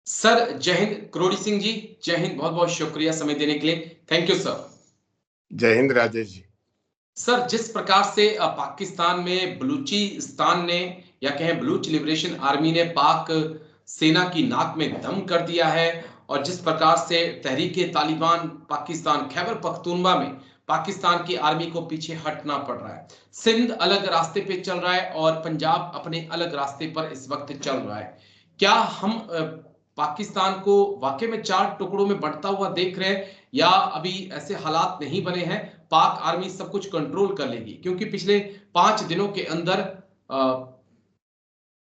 Sir जय हिंद करोड़ी सिंह जी। जय हिंद, बहुत बहुत शुक्रिया समय देने के लिए। Thank you sir. जय हिंद राजेश जी। सर जिस प्रकार से पाकिस्तान में बलूचिस्तान ने या कहें बलूच लिबरेशन आर्मी ने पाक सेना की नाक में दम कर दिया है, और जिस प्रकार से तहरीके तालिबान पाकिस्तान खैबर पख्तूनवा में पाकिस्तान की आर्मी को पीछे हटना पड़ रहा है, सिंध अलग रास्ते पे चल रहा है और पंजाब अपने अलग रास्ते पर इस वक्त चल रहा है। क्या हम पाकिस्तान को वाकई में चार टुकड़ों में बढ़ता हुआ देख रहे हैं, या अभी ऐसे हालात नहीं बने हैं, पाक आर्मी सब कुछ कंट्रोल कर लेगी? क्योंकि पिछले 5 दिनों के अंदर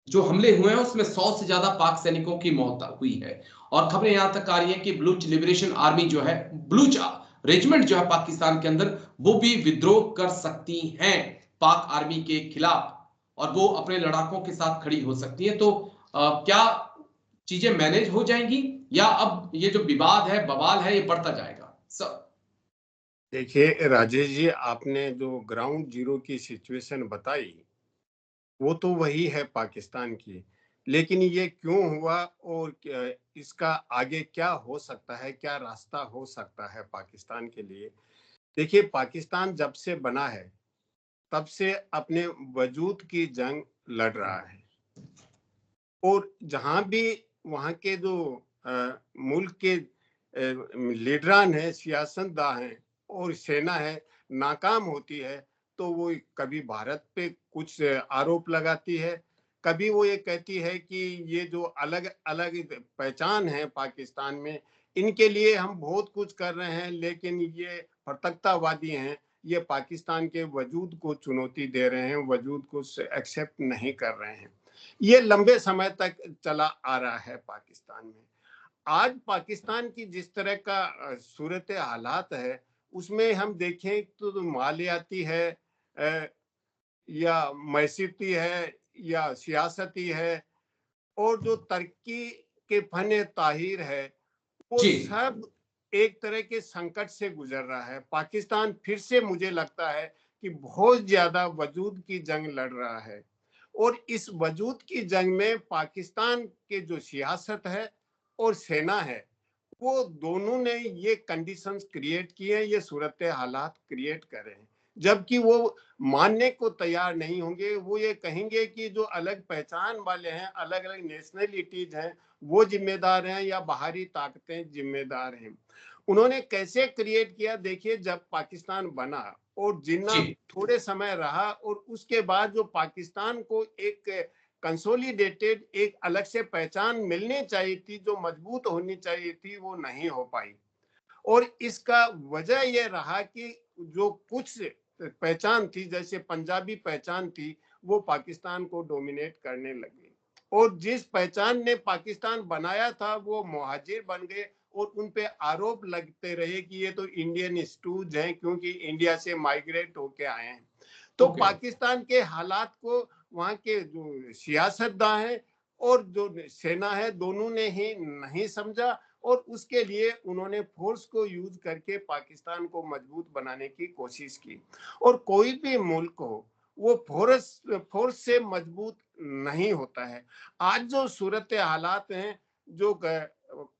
जो हमले हुए हैं उसमें 100 से ज्यादा पाक सैनिकों की मौत हुई है, और खबरें यहां तक आ रही हैं कि बलूच लिबरेशन आर्मी जो है, बलूच रेजिमेंट जो है पाकिस्तान के अंदर, वो भी विद्रोह कर सकती हैं पाक आर्मी के खिलाफ, और वो अपने लड़ाकों के साथ खड़ी हो सकती है। तो क्या चीजें मैनेज हो जाएंगी, या अब ये जो विवाद है, बवाल है, ये बढ़ता जाएगा सर? देखिए राजेश जी, आपने जो ग्राउंड जीरो की सिचुएशन बताई वो तो वही है पाकिस्तान की, लेकिन ये क्यों हुआ और इसका आगे क्या हो सकता है, क्या रास्ता हो सकता है पाकिस्तान के लिए। देखिए, पाकिस्तान जब से बना है तब से अपने वजूद की जंग लड़ रहा है, और जहां भी वहां के जो मुल्क के लीडरान है, सियासतदान है और सेना है, नाकाम होती है तो वो कभी भारत पे कुछ आरोप लगाती है, कभी वो ये कहती है कि ये जो अलग अलग पहचान है पाकिस्तान में, इनके लिए हम बहुत कुछ कर रहे हैं, लेकिन ये फरतक्तावादी हैं, ये पाकिस्तान के वजूद को चुनौती दे रहे हैं, वजूद को एक्सेप्ट नहीं कर रहे हैं। ये लंबे समय तक चला आ रहा है पाकिस्तान में। आज पाकिस्तान की जिस तरह का सूरत हालात है, उसमें हम देखें तो मालियाती है, या मैसीती है, या सियासती है, और जो तरक्की के फन ताहिर है, वो जी सब एक तरह के संकट से गुजर रहा है। पाकिस्तान फिर से मुझे लगता है कि बहुत ज्यादा वजूद की जंग लड़ रहा है, और इस वजूद की जंग में पाकिस्तान के जो सियासत है और सेना है, वो दोनों ने ये कंडीशंस क्रिएट किए हैं, ये सूरत हालात क्रिएट करे हैं, जबकि वो मानने को तैयार नहीं होंगे। वो ये कहेंगे कि जो अलग पहचान वाले हैं, अलग अलग नेशनलिटीज हैं, वो जिम्मेदार हैं या बाहरी ताकतें जिम्मेदार हैं। उन्होंने कैसे क्रिएट किया, देखिए, जब पाकिस्तान बना और जिन्ना जी थोड़े समय रहा, और उसके बाद जो पाकिस्तान को एक कंसोलिडेटेड एक अलग से पहचान मिलनी चाहिए थी, जो मजबूत होनी चाहिए थी, वो नहीं हो पाई। और इसका वजह यह रहा कि जो कुछ पहचान थी, जैसे पंजाबी पहचान थी, वो पाकिस्तान को डोमिनेट करने लगी, और जिस पहचान ने पाकिस्तान बनाया था वो मुहाजिर बन गए, और उन पे आरोप लगते रहे कि ये तो इंडियन स्टूज हैं, क्योंकि इंडिया से माइग्रेट होके आए हैं। तो ओके। पाकिस्तान के हालात को वहां के जो सियासतदान है और जो सेना है, दोनों ने ही नहीं समझा, और उसके लिए उन्होंने फोर्स को यूज करके पाकिस्तान को मजबूत बनाने की कोशिश की। और कोई भी मुल्क हो, वो फोर्स से मजबूत नहीं होता है। आज जो सूरत हालात हैं, जो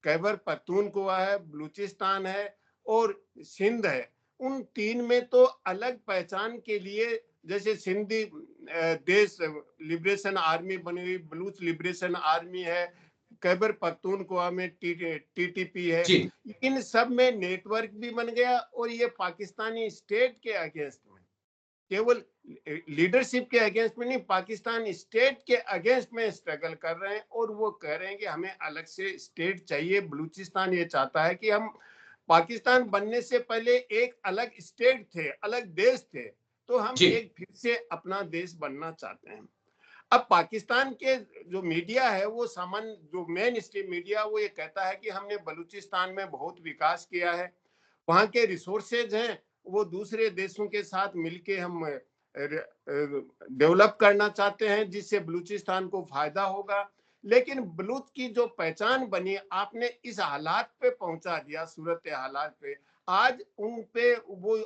खैबर पख्तूनख्वा है, बलूचिस्तान है और सिंध है, उन तीन में तो अलग पहचान के लिए, जैसे सिंधी देश लिबरेशन आर्मी बनी हुई, बलूच लिबरेशन आर्मी है, खैबर पख्तूनख्वा में टीटीपी है, जी इन सब में नेटवर्क भी बन गया, और ये पाकिस्तानी स्टेट के अगेंस्ट में, केवल लीडरशिप के अगेंस्ट में नहीं, पाकिस्तान स्टेट के अगेंस्ट में स्ट्रगल कर रहे हैं, और वो कह रहे हैं कि हमें अलग से स्टेट चाहिए। बलूचिस्तान ये चाहता है कि हम पाकिस्तान बनने से पहले एक अलग स्टेट थे, अलग देश थे, तो हम जी एक फिर से अपना देश बनना चाहते हैं। अब पाकिस्तान के जो मीडिया है, वो सामान्य जो मेन स्ट्रीम मीडिया, वो ये कहता है कि हमने बलूचिस्तान में बहुत विकास किया है, वहाँ के रिसोर्सेज हैं, वो दूसरे देशों के साथ मिलके हम डेवलप करना चाहते हैं, जिससे बलूचिस्तान को फायदा होगा। लेकिन बलूच की जो पहचान बनी, आपने इस हालात पे पहुंचा दिया, सूरत हालात पे। आज उन पे वो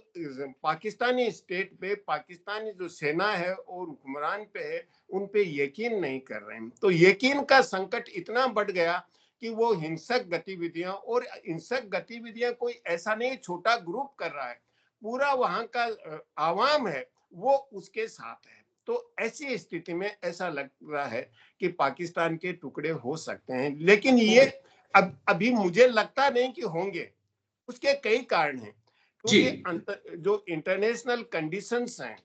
पाकिस्तानी स्टेट पे, पाकिस्तानी जो सेना है और हुक्मरान पे है, उन पे यकीन नहीं कर रहे हैं। तो यकीन का संकट इतना बढ़ गया कि वो हिंसक गतिविधियां, और हिंसक गतिविधियां कोई ऐसा नहीं छोटा ग्रुप कर रहा है, पूरा वहां का आवाम है वो उसके साथ है। तो ऐसी स्थिति में ऐसा लग रहा है कि पाकिस्तान के टुकड़े हो सकते हैं, लेकिन ये अब अभी मुझे लगता नहीं कि होंगे। उसके कई कारण हैं, जी क्योंकि जो इंटरनेशनल कंडीशंस हैं,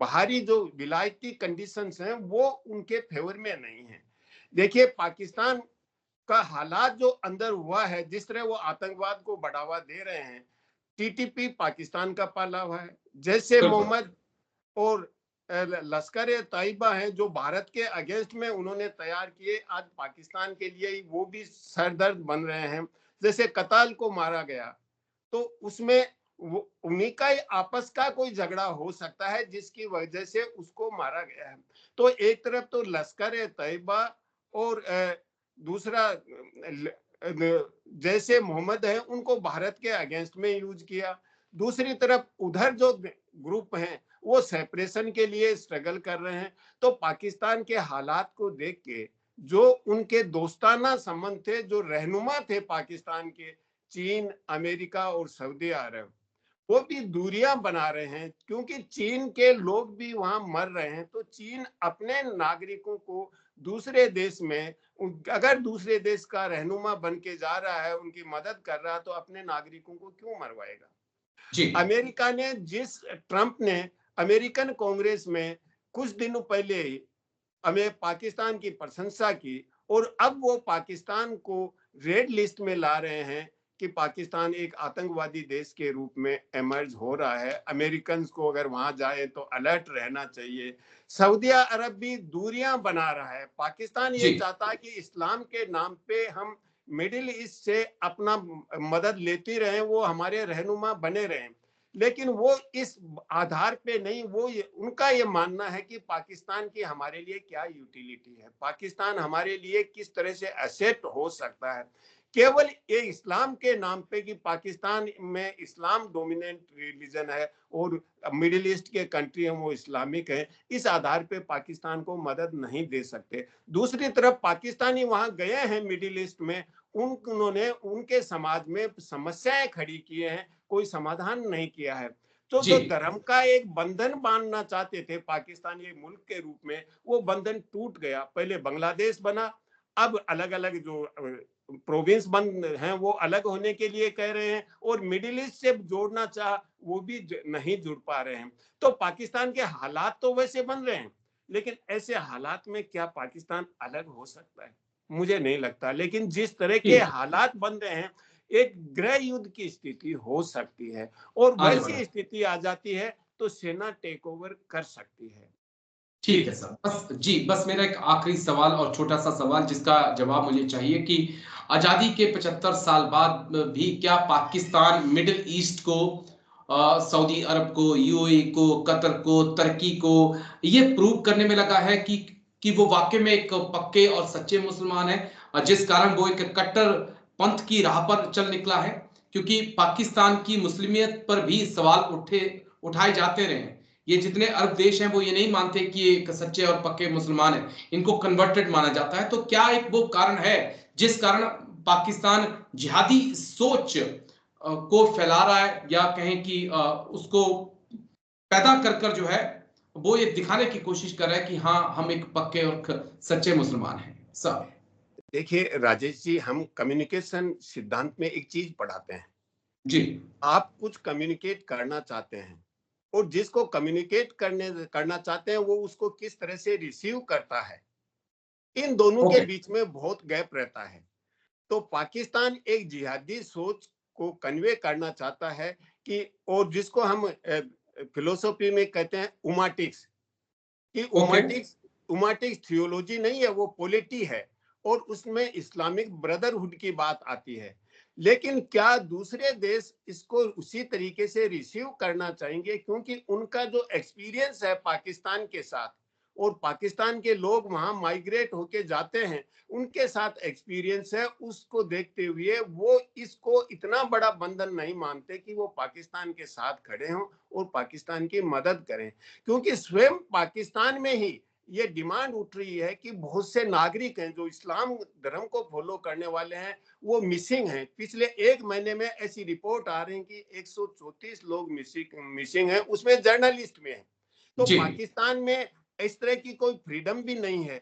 बाहरी जो विलायती कंडीशंस हैं, वो उनके फेवर में नहीं है। देखिए पाकिस्तान का हालात जो अंदर हुआ है, जिस तरह वो आतंकवाद को बढ़ावा दे रहे हैं, टीटीपी पाकिस्तान का पाला हुआ है, जैसे बिल्कुल। मोहम्मद और लश्कर ए तैयबा है जो भारत के अगेंस्ट में उन्होंने तैयार किए, आज पाकिस्तान के लिए वो भी सरदर्द बन रहे हैं। जैसे कताल को मारा गया, तो उसमें वो उन्हीं का ही आपस का कोई झगड़ा हो सकता है जिसकी वजह से उसको मारा गया है। तो एक तरफ तो लश्कर ए तैयबा और दूसरा जैसे मोहम्मद है, उनको भारत के अगेंस्ट में यूज किया। दूसरी तरफ उधर जो ग्रुप हैं वो सेपरेशन के लिए स्ट्रगल कर रहे हैं। तो पाकिस्तान के हालात को देख के जो उनके दोस्ताना संबंध थे, जो रहनुमा थे पाकिस्तान के, चीन, अमेरिका और सऊदी अरब, वो भी दूरियां बना रहे हैं, क्योंकि चीन के लोग भी वहां मर रहे हैं। तो चीन अपने नागरिकों को दूसरे देश में, अगर दूसरे देश का रहनुमा बन के जा रहा है, उनकी मदद कर रहा है, तो अपने नागरिकों को क्यों मरवाएगा। जी अमेरिका ने ट्रंप ने अमेरिकन कांग्रेस में कुछ दिनों पहले ही हमें पाकिस्तान की प्रशंसा की, और अब वो पाकिस्तान को रेड लिस्ट में ला रहे हैं कि पाकिस्तान एक आतंकवादी देश के रूप में एमर्ज हो रहा है, अमेरिकन को अगर वहां जाए तो अलर्ट रहना चाहिए। सऊदी अरब भी दूरियां बना रहा है। पाकिस्तान ये जी चाहता है कि इस्लाम के नाम पे हम मिडिल ईस्ट से अपना मदद लेते रहें, वो हमारे रहनुमा बने रहें, लेकिन वो इस आधार पे नहीं, वो उनका ये मानना है कि पाकिस्तान की हमारे लिए क्या यूटिलिटी है, पाकिस्तान हमारे लिए किस तरह से एसेट हो सकता है। केवल ये इस्लाम के नाम पे कि पाकिस्तान में इस्लाम डोमिनेंट रिलीजन है और मिडिल ईस्ट के कंट्री हैं वो इस्लामिक है, इस आधार पे पाकिस्तान को मदद नहीं दे सकते। दूसरी तरफ पाकिस्तानी वहां गए हैं मिडिल ईस्ट में, उन्होंने उनके समाज में समस्याएं खड़ी किए हैं, कोई समाधान नहीं किया है। तो जी जो धर्म का एक बंधन बांधना चाहते थे पाकिस्तान एक मुल्क के रूप में, वो बंधन टूट गया। पहले बांग्लादेश बना, अब अलग अलग जो प्रोविंस बन हैं वो अलग होने के लिए कह रहे हैं, और मिडिल ईस्ट से जोड़ना चाह वो भी नहीं जुड़ पा रहे हैं। तो पाकिस्तान के हालात तो वैसे बन रहे हैं, लेकिन ऐसे हालात में क्या पाकिस्तान अलग हो सकता है, मुझे नहीं लगता। लेकिन जिस तरह के जी हालात बन रहे हैं, एक गृह युद्ध की स्थिति हो सकती है, और आने वाला। वैसी स्थिति आ जाती है तो सेना टेक ओवर कर सकती है। ठीक है सर, बस जी, बस मेरा एक आखिरी सवाल और छोटा-सा सवाल जिसका जवाब मुझे चाहिए कि आज़ादी के 75 साल बाद भी क्या पाकिस्तान मिडल ईस्ट को सऊदी अरब को, यूएई को, कतर को, तुर्की को ये प्रूव करने में लगा है कि वो वाक़ई में एक पक्के और सच्चे मुसलमान हैं, जिस कारण वो एक कट्टर पंथ की राह पर चल निकला है? क्योंकि पाकिस्तान की मुस्लिमियत पर भी सवाल उठाए जाते रहे हैं। ये जितने अरब देश हैं वो ये नहीं मानते कि ये एक सच्चे और पक्के मुसलमान हैं, इनको कन्वर्टेड माना जाता है। तो क्या एक वो कारण है जिस कारण पाकिस्तान जिहादी सोच को फैला रहा है, या कहें कि उसको पैदा कर कर जो है वो ये दिखाने की कोशिश कर रहा है कि हाँ हम एक पक्के और सच्चे मुसलमान हैं सर। देखिए राजेश जी, हम कम्युनिकेशन सिद्धांत में एक चीज पढ़ाते हैं। जी आप कुछ कम्युनिकेट करना चाहते हैं, और जिसको कम्युनिकेट करना चाहते हैं वो उसको किस तरह से रिसीव करता है, इन दोनों के ओके बीच में बहुत गैप रहता है। तो पाकिस्तान एक जिहादी सोच को कन्वे करना चाहता है कि, और जिसको हम फिलोसफी में कहते हैं उमाटिक्स, कि ओके उमाटिक्स उमाटिक्स थियोलॉजी नहीं है, वो पॉलिटी है, और उसमें इस्लामिक ब्रदरहुड की बात आती है। लेकिन क्या दूसरे देश इसको उसी तरीके से रिसीव करना चाहेंगे, क्योंकि उनका जो एक्सपीरियंस है पाकिस्तान के साथ, और पाकिस्तान के लोग वहां माइग्रेट होके जाते हैं, उनके साथ एक्सपीरियंस है, उसको देखते हुए वो इसको इतना बड़ा बंधन नहीं मानते कि वो पाकिस्तान के साथ खड़े हों और पाकिस्तान की मदद करें। क्योंकि स्वयं पाकिस्तान में ही ये डिमांड उठ रही है कि बहुत से नागरिक हैं जो इस्लाम धर्म को फॉलो करने वाले हैं, वो मिसिंग हैं। पिछले 1 महीने में ऐसी रिपोर्ट आ रही है कि 134 लोग मिसिंग हैं, उसमें जर्नलिस्ट में है। तो जी। पाकिस्तान में इस तरह की कोई फ्रीडम भी नहीं है।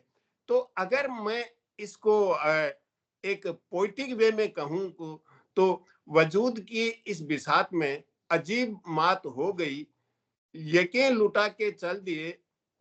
तो अगर मैं इसको एक पोइटिक वे में कहूँ तो वजूद की इस बिसात में अजीब मात हो गई, यकीन लुटा के चल दिए,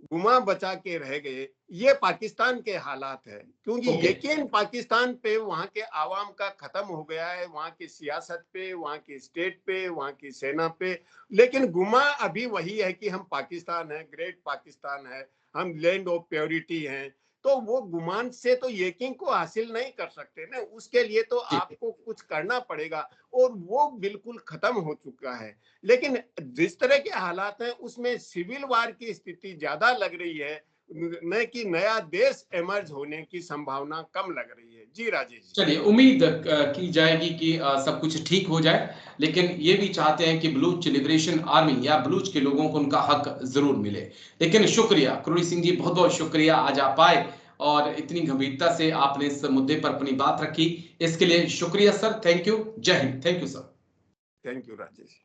गुमा बचा के रह गए। ये पाकिस्तान के हालात है, क्योंकि ओके। यकीन पाकिस्तान पे वहां के आवाम का खत्म हो गया है, वहां की सियासत पे, वहां की स्टेट पे, वहां की सेना पे। लेकिन गुमा अभी वही है कि हम पाकिस्तान है, ग्रेट पाकिस्तान है, हम लैंड ऑफ प्योरिटी हैं। तो वो गुमान से तो यकीन को हासिल नहीं कर सकते ना, उसके लिए तो जी। आपको कुछ करना पड़ेगा, और वो बिल्कुल खत्म हो चुका है। लेकिन जिस तरह के हालात हैं उसमें सिविल वार की स्थिति ज्यादा लग रही है, न कि नया देश इमर्ज होने की संभावना कम लग रही है। जी राजेश जी। चलिए, उम्मीद की जाएगी कि सब कुछ ठीक हो जाए, लेकिन ये भी चाहते हैं कि बलूच लिबरेशन आर्मी या बलूच के लोगों को उनका हक जरूर मिले। लेकिन शुक्रिया क्रोड़ी सिंह जी, बहुत बहुत शुक्रिया, आज आप आए और इतनी गंभीरता से आपने इस मुद्दे पर अपनी बात रखी। इसके लिए शुक्रिया सर, थैंक यू, जय Hind. Thank you sir. Thank you Rajesh.